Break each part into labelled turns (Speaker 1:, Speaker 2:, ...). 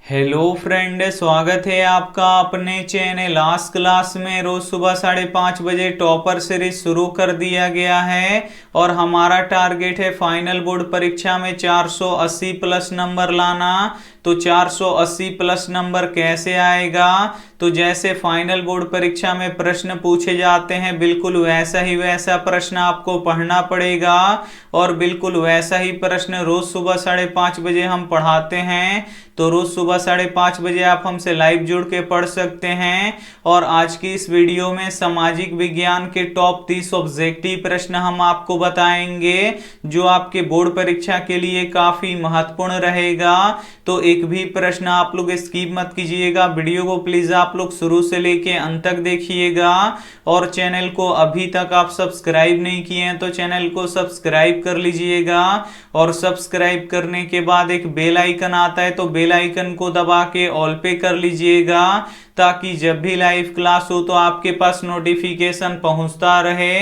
Speaker 1: Hello friend, स्वागत है आपका अपने चैनल आज क्लास में। रोज सुबह 5:30 बजे टॉपर सीरीज शुरू कर दिया गया है और हमारा टारगेट है फाइनल बोर्ड परीक्षा में 480 प्लस नंबर लाना। तो 480 प्लस नंबर कैसे आएगा? तो जैसे फाइनल बोर्ड परीक्षा में प्रश्न पूछे जाते हैं बिल्कुल वैसा ही वैसा प्रश्न आपको पढ़ना पड़ेगा और बिल्कुल वैसा ही प्रश्न रोज सुबह 5:30 बजे हम पढ़ाते हैं। तो रोज सुबह 5:30 बजे आप हमसे लाइव जुड़ के पढ़ सकते हैं। और आज की इस वीडियो में सामाजिक विज्ञान के टॉप 30 ऑब्जेक्टिव प्रश्न हम आपको बताएंगे जो आपके बोर्ड परीक्षा के लिए काफी महत्वपूर्ण रहेगा। तो एक भी प्रश्न आप लोग स्किप मत कीजिएगा, वीडियो को प्लीज आप लोग शुरू से लेके अंत तक देखिएगा। और चैनल को अभी तक आप सब्सक्राइब नहीं किए हैं तो चैनल को सब्सक्राइब कर लीजिएगा। और सब्सक्राइब करने के बाद एक बेल आइकन आता है तो बेल आइकन को दबा के ऑल पे कर लीजिएगा ताकि जब भी लाइव क्लास हो तो आपके पास नोटिफिकेशन पहुंचता रहे।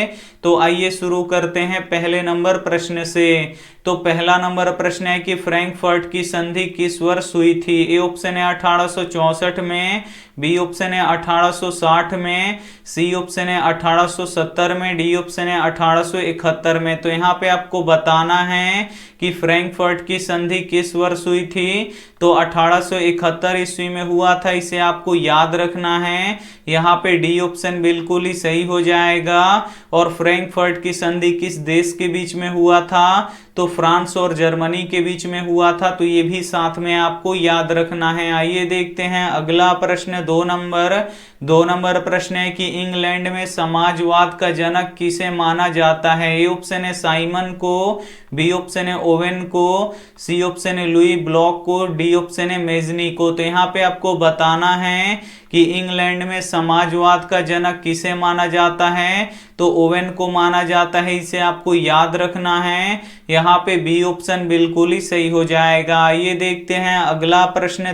Speaker 1: तो आइए शुरू करते हैं पहले नंबर प्रश्न से। तो पहला नंबर प्रश्न है कि फ्रैंकफर्ट की संधि किस वर्ष हुई थी? ए ऑप्शन है 1864 में, बी ऑप्शन है 1860 में, सी ऑप्शन है 1870 में, डी ऑप्शन है 1871 में। तो यहाँ पे आपको बताना है कि फ्रैंकफर्ट की संधि किस वर्ष हुई थी। तो 1871 ईस्वी में हुआ था, इसे आपको याद रखना है। यहाँ पे डी ऑप्शन बिल्कुल ही सही हो जाएगा। और फ्रैंकफर्ट की संधि किस देश के बीच में हुआ था? तो फ्रांस और जर्मनी के बीच में हुआ था। तो ये भी साथ में आपको याद रखना है। आइए देखते हैं अगला प्रश्न। दो नंबर प्रश्न है कि इंग्लैंड में समाजवाद का जनक किसे माना जाता है? ए ऑप्शन है साइमन को, बी ऑप्शन है ओवेन को, सी ऑप्शन है लुई ब्लॉक को, डी ऑप्शन है मेजनी को। तो यहाँ पे आपको बताना है कि इंग्लैंड में समाजवाद का जनक किसे माना जाता है? तो ओवेन को माना जाता है, इसे आपको याद रखना है। यहाँ पे बी ऑप्शन बिल्कुल ही सही हो जाएगा। आइए देखते हैं अगला प्रश्न।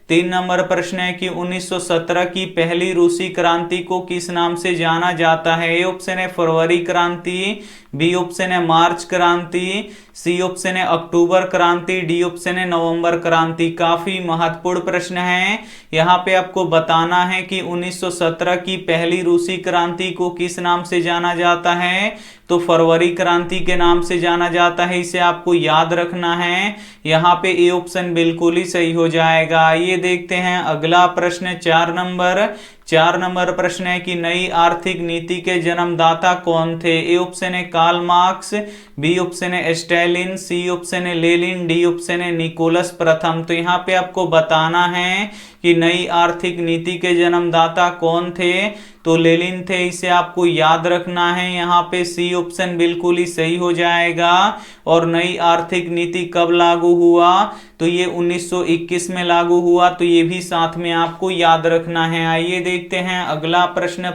Speaker 1: 3 नंबर प्रश्न है कि 1917 की पहली रूसी क्रांति को किस नाम से जाना जाता है? ए ऑप्शन है फरवरी क्रांति, बी ऑप्शन है मार्च क्रांति, सी ऑप्शन है अक्टूबर क्रांति, डी ऑप्शन है नवंबर क्रांति। काफी महत्वपूर्ण प्रश्न है। यहाँ पे आपको बताना है कि 1917 की पहली रूसी क्रांति को किस नाम से जाना जाता है? तो फरवरी क्रांति के नाम से जाना जाता है, इसे आपको याद रखना है। यहाँ पे ए ऑप्शन बिल्कुल ही सही हो जाएगा। ये देखते हैं अगला प्रश्न। 4 नंबर प्रश्न है कि नई आर्थिक नीति के जन्मदाता कौन थे? ए ऑप्शन है कार्ल मार्क्स, बी ऑप्शन है स्टैलिन, सी ऑप्शन है लेनिन, डी ऑप्शन है निकोलस प्रथम। तो यहाँ पे आपको बताना है कि नई आर्थिक नीति के जन्मदाता कौन थे? तो लेनिन थे, इसे आपको याद रखना है। यहाँ पे सी ऑप्शन बिल्कुल ही सही हो जाएगा। और नई आर्थिक नीति कब लागू हुआ? तो ये 1921 में लागू हुआ। तो ये भी साथ में आपको याद रखना है। आइए देखते हैं अगला प्रश्न।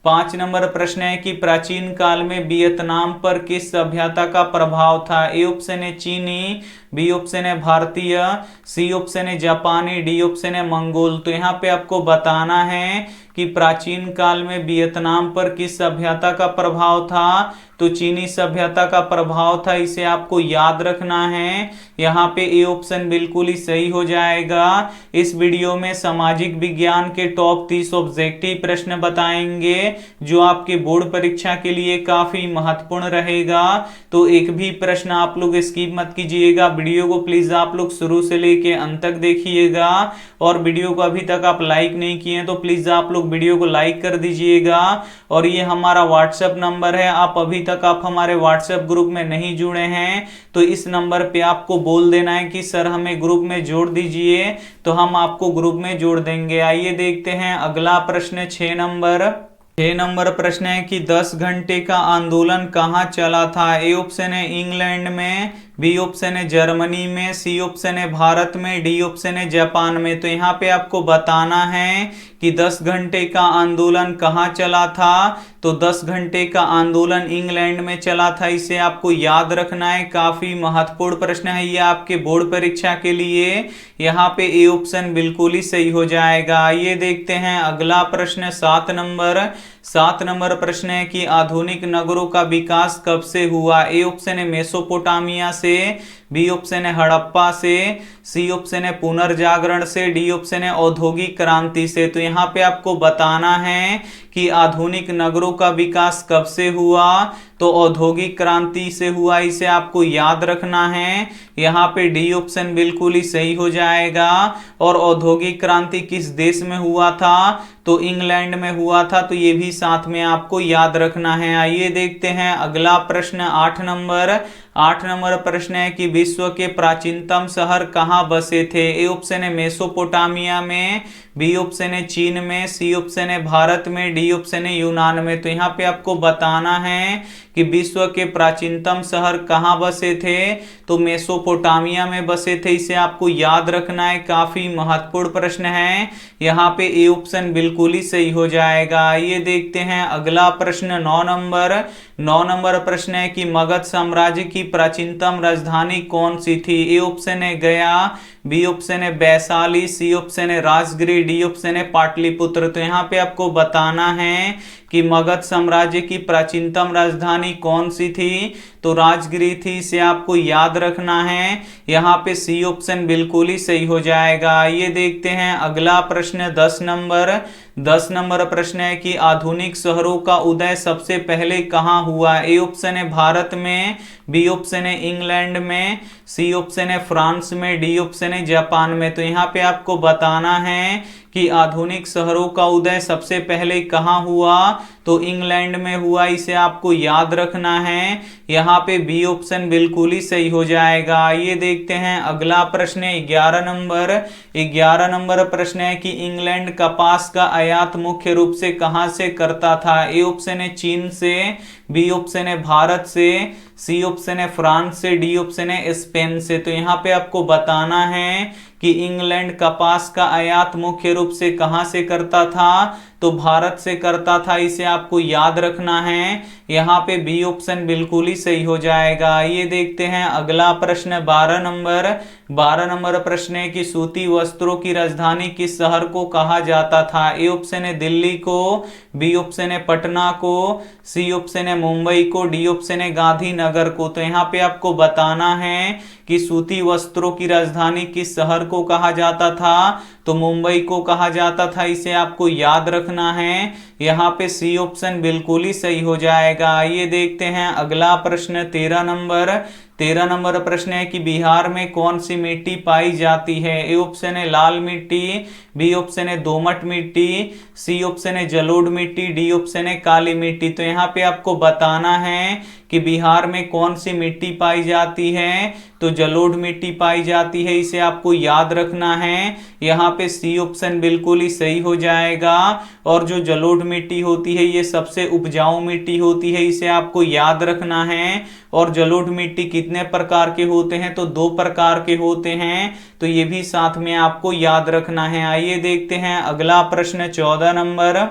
Speaker 1: 5 नंबर प्रश्न है कि प्राचीन काल में वियतनाम पर किस सभ्यता का प्रभाव था? ए ऑप्शन है चीनी, बी ऑप्शन है भारतीय, सी ऑप्शन है जापानी, डी ऑप्शन है मंगोल। तो यहाँ पे आपको बताना है कि प्राचीन काल में वियतनाम पर किस सभ्यता का प्रभाव था? तो चीनी सभ्यता का प्रभाव था, इसे आपको याद रखना है। यहाँ पे ए ऑप्शन बिल्कुल ही सही हो जाएगा। इस वीडियो में सामाजिक विज्ञान के टॉप 30 ऑब्जेक्टिव प्रश्न बताएंगे जो आपके बोर्ड परीक्षा के लिए काफी महत्वपूर्ण रहेगा। तो एक भी प्रश्न आप लोग स्किप मत कीजिएगा, वीडियो को प्लीज आप लोग शुरू से लेके अंत तक देखिएगा। और वीडियो को अभी तक आप लाइक नहीं किए हैं तो प्लीज आप लोग वीडियो को लाइक कर दीजिएगा। और ये हमारा व्हाट्सएप नंबर है, आप अभी तक आप हमारे व्हाट्सएप ग्रुप में नहीं जुड़े हैं तो इस नंबर पे आपको बोल देना है कि सर हमें ग्रुप में जोड़ दीजिए, तो हम आपको ग्रुप में जोड़ देंगे। आइए देखते हैं अगला प्रश्न। 6 नंबर प्रश्न है कि 10 घंटे का आंदोलन कहाँ चला था? ए ऑप्शन है इंग्लैंड में, बी ऑप्शन है जर्मनी में, सी ऑप्शन है भारत में, डी ऑप्शन है जापान में। तो यहाँ पे आपको बताना है कि 10 घंटे का आंदोलन कहाँ चला था? तो 10 घंटे का आंदोलन इंग्लैंड में चला था, इसे आपको याद रखना है। काफी महत्वपूर्ण प्रश्न है ये आपके बोर्ड परीक्षा के लिए। यहाँ पे ए ऑप्शन बिल्कुल ही सही हो जाएगा। आइए देखते हैं अगला प्रश्न। 7 नंबर प्रश्न है कि आधुनिक नगरों का विकास कब से हुआ? ए ऑप्शन है मेसोपोटामिया से, बी ऑप्शन है हड़प्पा से, सी ऑप्शन है पुनर्जागरण से, डी ऑप्शन है औद्योगिक क्रांति से। तो यहाँ पे आपको बताना है कि आधुनिक नगरों का विकास कब से हुआ, तो औद्योगिक क्रांति से हुआ, इसे आपको याद रखना है। यहाँ पे डी ऑप्शन बिल्कुल ही सही हो जाएगा। और औद्योगिक क्रांति किस देश में हुआ था, तो इंग्लैंड में हुआ था, तो ये भी साथ में आपको याद रखना है। आइए देखते हैं अगला प्रश्न 8 नंबर। 8 नंबर प्रश्न है कि विश्व के प्राचीनतम शहर कहाँ बसे थे। ए ऑप्शन है मेसोपोटामिया में, बी ऑप्शन है चीन में, सी ऑप्शन है भारत में, डी ऑप्शन है यूनान में। तो यहाँ पे आपको बताना है कि विश्व के प्राचीनतम शहर कहाँ बसे थे, तो मेसोपोटामिया में बसे थे, इसे आपको याद रखना है। काफी महत्वपूर्ण प्रश्न है। यहाँ पे ए ऑप्शन बिल्कुल ही सही हो जाएगा। ये देखते हैं अगला प्रश्न 9 नंबर। 9 नंबर प्रश्न है कि मगध साम्राज्य की प्राचीनतम राजधानी कौन सी थी। ए ऑप्शन है गया, बी ऑप्शन है वैशाली, सी ऑप्शन है राजगिरी, डी ऑप्शन है पाटलिपुत्र। तो यहाँ पे आपको बताना है कि मगध साम्राज्य की प्राचीनतम राजधानी कौन सी थी, तो राजगिरी थी, इसे आपको याद रखना है। यहाँ पे सी ऑप्शन बिल्कुल ही सही हो जाएगा। ये देखते हैं अगला प्रश्न 10 नंबर। 10 नंबर प्रश्न है कि आधुनिक शहरों का उदय सबसे पहले कहाँ हुआ। ए ऑप्शन है भारत में, बी ऑप्शन है इंग्लैंड में, सी ऑप्शन है फ्रांस में, डी ऑप्शन है जापान में। तो यहाँ पे आपको बताना है कि आधुनिक शहरों का उदय सबसे पहले कहाँ हुआ, तो इंग्लैंड में हुआ, इसे आपको याद रखना है। यहाँ पे बी ऑप्शन बिल्कुल ही सही हो जाएगा। ये देखते हैं अगला प्रश्न 11 नंबर। 11 नंबर प्रश्न है कि इंग्लैंड कपास का आयात मुख्य रूप से कहाँ से करता था। ए ऑप्शन है चीन से, बी ऑप्शन है भारत से, सी ऑप्शन है फ्रांस से, डी ऑप्शन है स्पेन से। तो यहाँ पे आपको बताना है कि इंग्लैंड कपास का आयात मुख्य रूप से कहां से करता था, तो भारत से करता था, इसे आपको याद रखना है। यहाँ पे बी ऑप्शन बिल्कुल ही सही हो जाएगा। ये देखते हैं अगला प्रश्न 12 नंबर। 12 नंबर प्रश्न है कि सूती वस्त्रों की राजधानी किस शहर को कहा जाता था। ए ऑप्शन है दिल्ली को, बी ऑप्शन है पटना को, सी ऑप्शन है मुंबई को, डी ऑप्शन है गांधीनगर को। तो यहाँ पे आपको बताना है कि सूती वस्त्रों की राजधानी किस शहर को कहा जाता था, तो मुंबई को कहा जाता था, इसे आपको याद रखना है। यहाँ पे सी ऑप्शन बिल्कुल ही सही हो जाएगा। ये देखते हैं अगला प्रश्न 13 नंबर। 13 नंबर प्रश्न है कि बिहार में कौन सी मिट्टी पाई जाती है। ए ऑप्शन है लाल मिट्टी, बी ऑप्शन है दोमट मिट्टी, सी ऑप्शन है जलोढ़ मिट्टी, डी ऑप्शन है काली मिट्टी। तो यहाँ पे आपको बताना है कि बिहार में कौन सी मिट्टी पाई जाती है, तो जलोढ़ मिट्टी पाई जाती है, इसे आपको याद रखना है। यहाँ पे सी ऑप्शन बिल्कुल ही सही हो जाएगा। और जो जलोढ़ मिट्टी होती है ये सबसे उपजाऊ मिट्टी होती है, इसे आपको याद रखना है। और जलोढ़ मिट्टी कितने प्रकार के होते हैं, तो 2 प्रकार के होते हैं, तो ये भी साथ में आपको याद रखना है। आइए देखते हैं अगला प्रश्न 14 नंबर।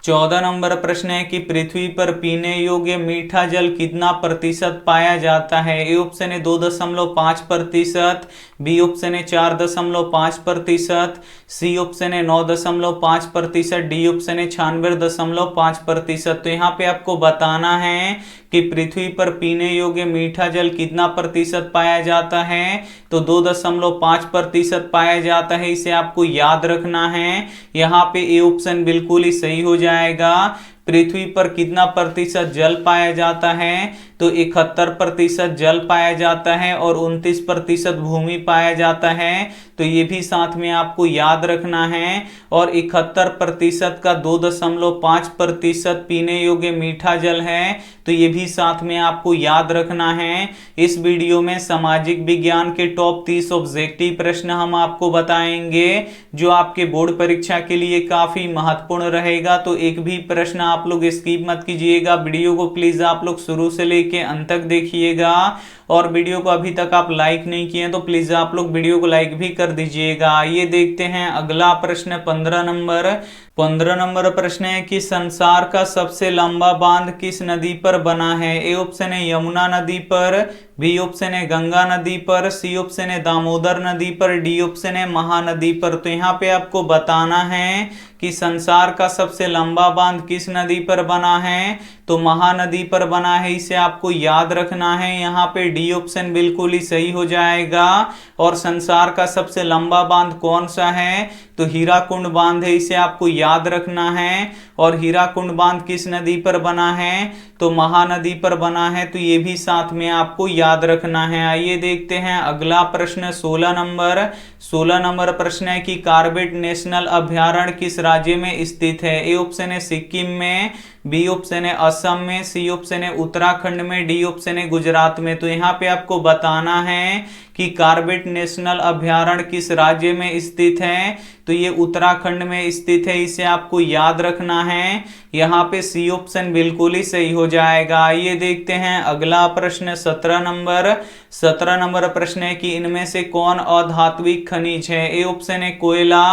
Speaker 1: 14 नंबर प्रश्न है कि पृथ्वी पर पीने योग्य मीठा जल कितना प्रतिशत पाया जाता है। ए ऑप्शन है 2.5%, बी ऑप्शन है 4.5%, सी ऑप्शन है 9.5%, डी ऑप्शन है 96.5%। तो यहाँ पे आपको बताना है कि पृथ्वी पर पीने योग्य मीठा जल कितना प्रतिशत पाया जाता है, तो 2.5% पाया जाता है, इसे आपको याद रखना है। यहाँ पे ए ऑप्शन बिल्कुल ही सही हो जाएगा। पृथ्वी पर कितना प्रतिशत जल पाया जाता है, तो 71% जल पाया जाता है और 29% भूमि पाया जाता है, तो ये भी साथ में आपको याद रखना है। और 71% का 2.5% पीने योग्य मीठा जल है, तो ये भी साथ में आपको याद रखना है। इस वीडियो में सामाजिक विज्ञान के टॉप 30 ऑब्जेक्टिव प्रश्न हम आपको बताएंगे जो आपके बोर्ड परीक्षा के लिए काफी महत्वपूर्ण रहेगा। तो एक भी प्रश्न आप लोग स्किप मत कीजिएगा, वीडियो को प्लीज आप लोग शुरू से लेके अंत तक देखिएगा। और वीडियो को अभी तक आप लाइक नहीं किए तो प्लीज आप लोग वीडियो को लाइक भी कर दीजिएगा। ये देखते हैं अगला प्रश्न 15 नंबर। 15 नंबर प्रश्न है कि संसार का सबसे लंबा बांध किस नदी पर बना है। ए ऑप्शन है यमुना नदी पर, बी ऑप्शन है गंगा नदी पर, सी ऑप्शन है दामोदर नदी पर, डी ऑप्शन है महानदी पर। तो यहाँ पे आपको बताना है कि संसार का सबसे लंबा बांध किस नदी पर बना है, तो महानदी पर बना है, इसे आपको याद रखना है। यहाँ पे डी डी ऑप्शन बिल्कुल ही सही हो जाएगा। और संसार का सबसे लंबा बांध कौन सा है, तो हीराकुंड बांध है, इसे आपको याद रखना है। और हीराकुंड बांध किस नदी पर बना है, तो महानदी पर बना है, तो ये भी साथ में आपको याद रखना है। आइए देखते हैं अगला प्रश्न 16 नंबर प्रश्न है कि कार्बेट नेशनल अभ्यारण्य किस राज्य में स्थित है। ए ऑप्शन है सिक्किम में, बी ऑप्शन है असम में, सी ऑप्शन है उत्तराखंड में, डी ऑप्शन है गुजरात में। तो यहाँ पे आपको बताना है कि कार्बेट नेशनल अभ्यारण्य किस राज्य में स्थित है, तो ये उत्तराखंड में स्थित है, इसे आपको याद रखना है। यहाँ पे सी ऑप्शन बिल्कुल ही सही हो जाएगा। आइए देखते हैं अगला प्रश्न 17 नंबर प्रश्न है कि इनमें से कौन अधात्विक खनिज है। ए ऑप्शन है कोयला,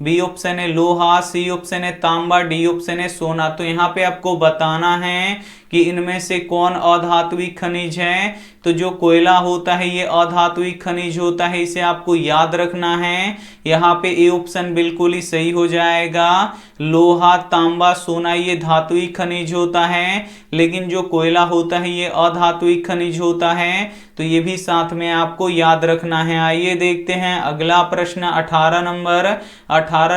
Speaker 1: बी ऑप्शन है लोहा, सी ऑप्शन है तांबा, डी ऑप्शन है सोना। तो यहाँ पे आपको बताना है कि इनमें से कौन अधात्विक खनिज है। तो जो कोयला होता है ये अधात्विक खनिज होता है, इसे आपको याद रखना है। यहाँ पे ए ऑप्शन बिल्कुल ही सही हो जाएगा। लोहा, तांबा, सोना ये धात्विक खनिज होता है, लेकिन जो कोयला होता है ये अधात्विक खनिज होता है, तो ये भी साथ में आपको याद रखना है। आइए देखते हैं अगला प्रश्न 18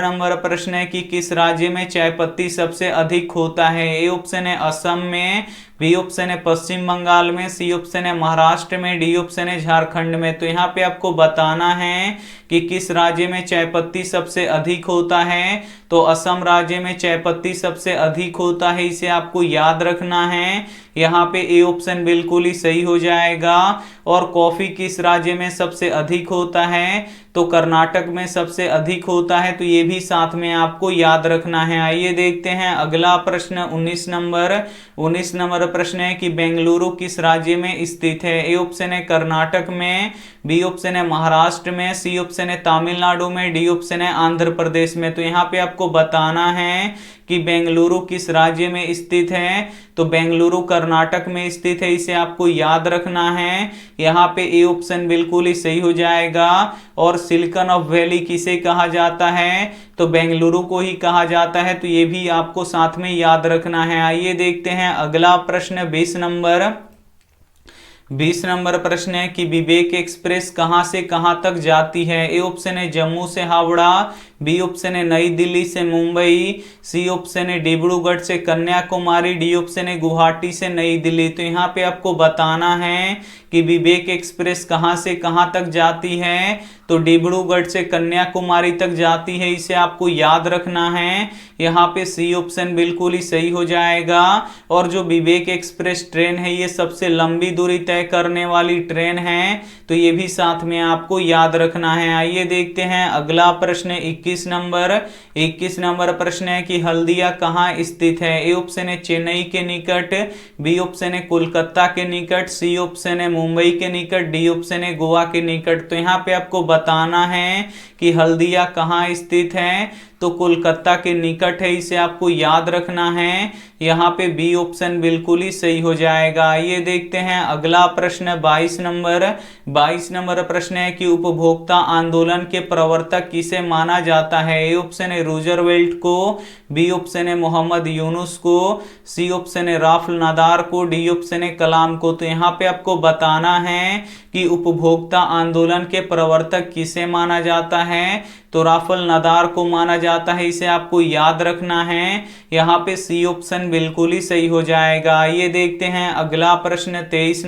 Speaker 1: नंबर प्रश्न है कि किस राज्य में चाय पत्ती सबसे अधिक होता है। ए ऑप्शन है असम में, बी ऑप्शन है पश्चिम बंगाल में, सी ऑप्शन है महाराष्ट्र में, डी ऑप्शन है झारखंड में। तो यहाँ पे आपको बताना है कि किस राज्य में चाय पत्ती सबसे अधिक होता है, तो असम राज्य में चाय पत्ती सबसे अधिक होता है, इसे आपको याद रखना है। यहाँ पे ए ऑप्शन बिल्कुल ही सही हो जाएगा। और कॉफी किस राज्य में सबसे अधिक होता है, तो कर्नाटक में सबसे अधिक होता है, तो ये भी साथ में आपको याद रखना है। आइए देखते हैं अगला प्रश्न 19 नंबर प्रश्न है कि बेंगलुरु किस राज्य में स्थित है। ए ऑप्शन है कर्नाटक में, बी ऑप्शन है महाराष्ट्र में, सी ऑप्शन है तमिलनाडु में, डी ऑप्शन है आंध्र प्रदेश में। तो यहाँ पे आपको बताना है कि बेंगलुरु किस राज्य में स्थित है, तो बेंगलुरु कर्नाटक में स्थित है, इसे आपको याद रखना है। यहाँ पे ए ऑप्शन बिल्कुल ही सही हो जाएगा। और सिलिकॉन ऑफ वैली किसे कहा जाता है, तो बेंगलुरु को ही कहा जाता है, तो ये भी आपको साथ में याद रखना है। आइए देखते हैं अगला प्रश्न 20 नंबर प्रश्न है कि विवेक एक्सप्रेस कहां से कहां तक जाती है। ए ऑप्शन है जम्मू से हावड़ा, बी ऑप्शन है नई दिल्ली से मुंबई, सी ऑप्शन है डिब्रूगढ़ से कन्याकुमारी, डी ऑप्शन है गुवाहाटी से नई दिल्ली। तो यहाँ पे आपको बताना है कि विवेक एक्सप्रेस कहां से कहां तक जाती है, तो डिब्रूगढ़ से कन्याकुमारी तक जाती है, इसे आपको याद रखना है। यहाँ पे सी ऑप्शन बिल्कुल ही सही हो जाएगा। और जो विवेक एक्सप्रेस ट्रेन है ये सबसे लंबी दूरी तय करने वाली ट्रेन है, तो ये भी साथ में आपको याद रखना है। आइए देखते हैं अगला प्रश्न 21 नंबर प्रश्न है कि हल्दिया कहाँ स्थित है। ए ऑप्शन है चेन्नई के निकट, बी ऑप्शन है कोलकाता के निकट, सी ऑप्शन है मुंबई के निकट, डी ऑप्शन है गोवा के निकट। तो यहाँ पे आपको बताना है कि हल्दिया कहाँ स्थित है, तो कोलकाता के निकट है, इसे आपको याद रखना है। यहाँ पे बी ऑप्शन बिल्कुल ही सही हो जाएगा। आइए देखते हैं अगला प्रश्न 22 नंबर प्रश्न है कि उपभोक्ता आंदोलन के प्रवर्तक किसे माना जाता है। ए ऑप्शन है रूजरवेल्ट को, बी ऑप्शन है मोहम्मद यूनुस को, सी ऑप्शन है राफेल नादार को, डी ऑप्शन है कलाम को। तो यहाँ पे आपको बताना है कि उपभोक्ता आंदोलन के प्रवर्तक किसे माना जाता है, तो राफेल नादार को माना जाता है, इसे आपको याद रखना है। यहाँ पे सी ऑप्शन बिल्कुल ही सही हो जाएगा। ये देखते हैं अगला प्रश्न 23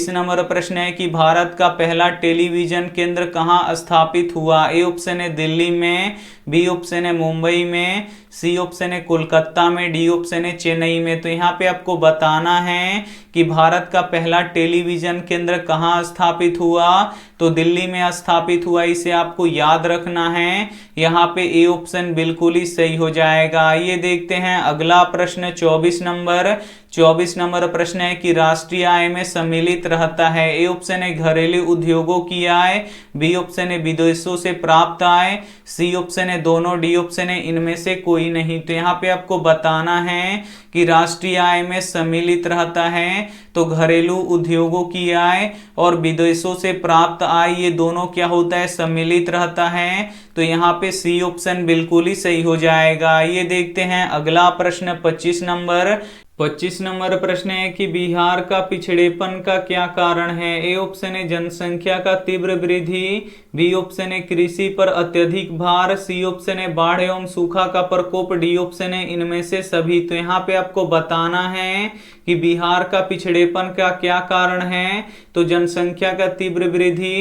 Speaker 1: नंबर प्रश्न है कि भारत का पहला टेलीविजन केंद्र कहाँ स्थापित हुआ। ए ऑप्शन है दिल्ली में, बी ऑप्शन है मुंबई में, सी ऑप्शन है कोलकाता में, डी ऑप्शन है चेन्नई में। तो यहाँ पे आपको बताना है कि भारत का पहला टेलीविजन केंद्र कहाँ स्थापित हुआ, तो दिल्ली में स्थापित हुआ, इसे आपको याद रखना है। यहाँ पे ए ऑप्शन बिल्कुल ही सही हो जाएगा। ये देखते हैं अगला प्रश्न 24 नंबर प्रश्न है कि राष्ट्रीय आय में सम्मिलित रहता है। ए ऑप्शन है घरेलू उद्योगों की आय, बी ऑप्शन है विदेशों से प्राप्त आय, सी ऑप्शन है दोनों, डी ऑप्शन है इनमें से कोई नहीं। तो यहाँ पे आपको बताना है कि राष्ट्रीय आय में सम्मिलित रहता है, तो घरेलू उद्योगों की आय और विदेशों से प्राप्त आय ये दोनों क्या होता है, सम्मिलित रहता है। तो यहाँ पे सी ऑप्शन बिल्कुल ही सही हो जाएगा। ये देखते हैं अगला प्रश्न 25 25 नंबर प्रश्न है कि बिहार का पिछड़ेपन का क्या कारण है। ए ऑप्शन है जनसंख्या का तीव्र वृद्धि, बी ऑप्शन है कृषि पर अत्यधिक भार, सी ऑप्शन है बाढ़ एवं सूखा का प्रकोप, डी ऑप्शन है इनमें से सभी। तो यहाँ पे आपको बताना है कि बिहार का पिछड़ेपन का क्या कारण है। तो जनसंख्या का तीव्र वृद्धि,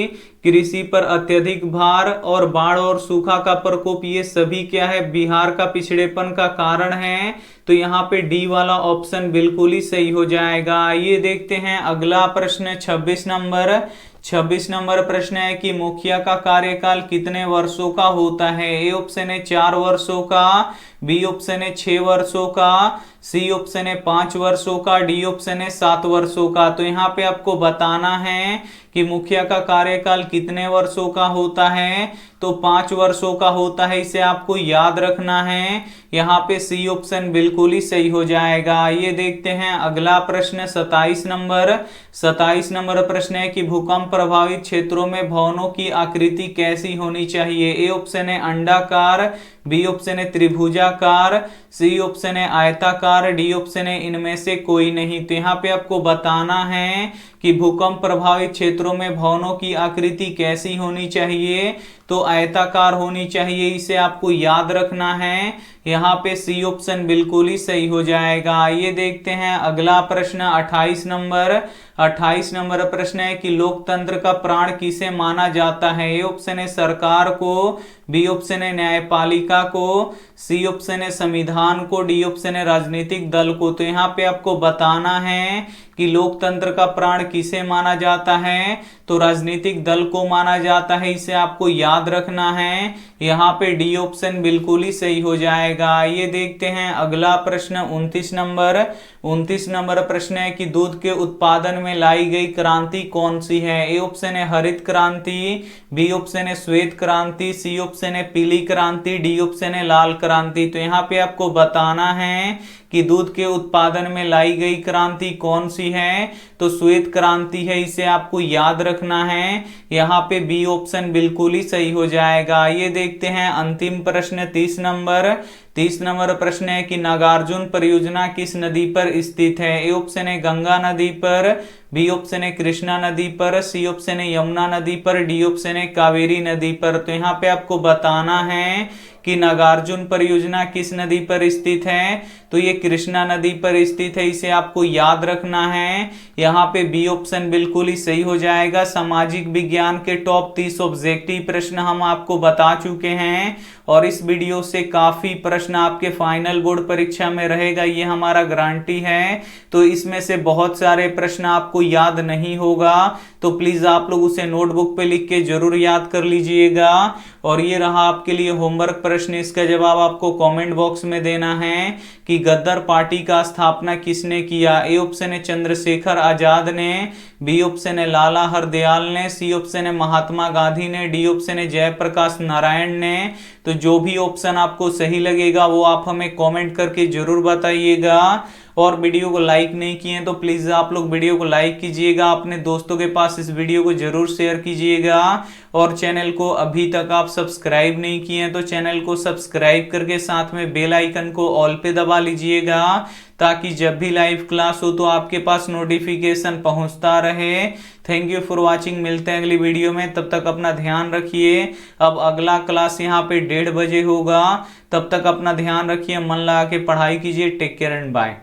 Speaker 1: कृषि पर अत्यधिक भार और बाढ़ और सूखा का प्रकोप, ये सभी क्या है बिहार का पिछड़ेपन का कारण है। तो यहाँ पे डी वाला ऑप्शन बिल्कुल ही सही हो जाएगा। ये देखते हैं अगला प्रश्न 26 नंबर। 26 नंबर प्रश्न है कि मुखिया का कार्यकाल कितने वर्षों का होता है। ए ऑप्शन है 4 वर्षों का, बी ऑप्शन है 6 वर्षों का, सी ऑप्शन है 5 वर्षों का, डी ऑप्शन है 7 वर्षों का। तो यहाँ पे आपको बताना है कि मुखिया का कार्यकाल कितने वर्षों का होता है। तो 5 वर्षों का होता है, इसे आपको याद रखना है। यहाँ पे सी ऑप्शन बिल्कुल ही सही हो जाएगा। ये देखते हैं अगला प्रश्न 27 नंबर। 27 नंबर प्रश्न है कि भूकंप प्रभावित क्षेत्रों में भवनों की आकृति कैसी होनी चाहिए। ए ऑप्शन है अंडाकार, बी ऑप्शन है त्रिभुजाकार, सी ऑप्शन है आयताकार, डी ऑप्शन है इनमें से कोई नहीं। तो यहाँ पे आपको बताना है कि भूकंप प्रभावित क्षेत्रों में भवनों की आकृति कैसी होनी चाहिए। तो आयताकार होनी चाहिए, इसे आपको याद रखना है। यहाँ पे सी ऑप्शन बिल्कुल ही सही हो जाएगा। ये देखते हैं अगला प्रश्न 28 नंबर। 28 नंबर प्रश्न है कि लोकतंत्र का प्राण किसे माना जाता है। ए ऑप्शन है सरकार को, बी ऑप्शन है न्यायपालिका को, सी ऑप्शन है संविधान को, डी ऑप्शन है राजनीतिक दल को। तो यहाँ पे आपको बताना है कि लोकतंत्र का प्राण किसे माना जाता है। तो राजनीतिक दल को माना जाता है, इसे आपको याद रखना है। यहाँ पे डी ऑप्शन बिल्कुल ही सही हो जाएगा। ये देखते हैं अगला प्रश्न 29 नंबर। 29 नंबर प्रश्न है कि दूध के उत्पादन में लाई गई क्रांति कौन सी है। ए ऑप्शन है हरित क्रांति, बी ऑप्शन है श्वेत क्रांति, सी ऑप्शन है पीली क्रांति, डी ऑप्शन है लाल क्रांति। तो यहाँ पे आपको बताना है कि दूध के उत्पादन में लाई गई क्रांति कौन सी है। तो श्वेत क्रांति है, इसे आपको याद रखना है। यहाँ पे बी ऑप्शन बिल्कुल ही सही हो जाएगा। ये देखते हैं अंतिम प्रश्न 30 नंबर। 30 नंबर प्रश्न है कि नागार्जुन परियोजना किस नदी पर स्थित है। ए ऑप्शन है गंगा नदी पर, बी ऑप्शन है कृष्णा नदी पर, सी ऑप्शन है यमुना नदी पर, डी ऑप्शन है कावेरी नदी पर। तो यहाँ पे आपको बताना है कि नागार्जुन परियोजना किस नदी पर स्थित है। तो ये कृष्णा नदी पर स्थित है, इसे आपको याद रखना है। यहाँ पे बी ऑप्शन बिल्कुल ही सही हो जाएगा। सामाजिक विज्ञान के टॉप 30 ऑब्जेक्टिव प्रश्न हम आपको बता चुके हैं और इस वीडियो से काफी प्रश्न आपके फाइनल बोर्ड परीक्षा में रहेगा, ये हमारा गारंटी है। तो इसमें से बहुत सारे प्रश्न आपको याद नहीं होगा, तो प्लीज आप लोग उसे नोटबुक पे लिख के जरूर याद कर लीजिएगा। और ये रहा आपके लिए होमवर्क प्रश्न, इसका जवाब आपको कमेंट बॉक्स में देना है कि गद्दार पार्टी का स्थापना किसने किया। ए ऑप्शन है चंद्रशेखर आजाद ने, बी ऑप्शन है लाला हरदयाल ने, सी ऑप्शन है महात्मा गांधी ने, डी ऑप्शन है जयप्रकाश नारायण ने। तो जो भी ऑप्शन आपको सही लगेगा वो आप हमें कमेंट करके जरूर बताइएगा। और वीडियो को लाइक नहीं किए तो प्लीज आप लोग वीडियो को लाइक कीजिएगा, अपने दोस्तों के पास इस वीडियो को जरूर शेयर कीजिएगा। और चैनल को अभी तक आप सब्सक्राइब नहीं किए हैं तो चैनल को सब्सक्राइब करके साथ में बेल आइकन को ऑल पे दबा लीजिएगा, ताकि जब भी लाइव क्लास हो तो आपके पास नोटिफिकेशन पहुंचता रहे। थैंक यू फॉर वॉचिंग, मिलते हैं अगली वीडियो में, तब तक अपना ध्यान रखिए। अब अगला क्लास यहाँ पे 1:30 बजे होगा, तब तक अपना ध्यान रखिए, मन लगा के पढ़ाई कीजिए। Take care and bye.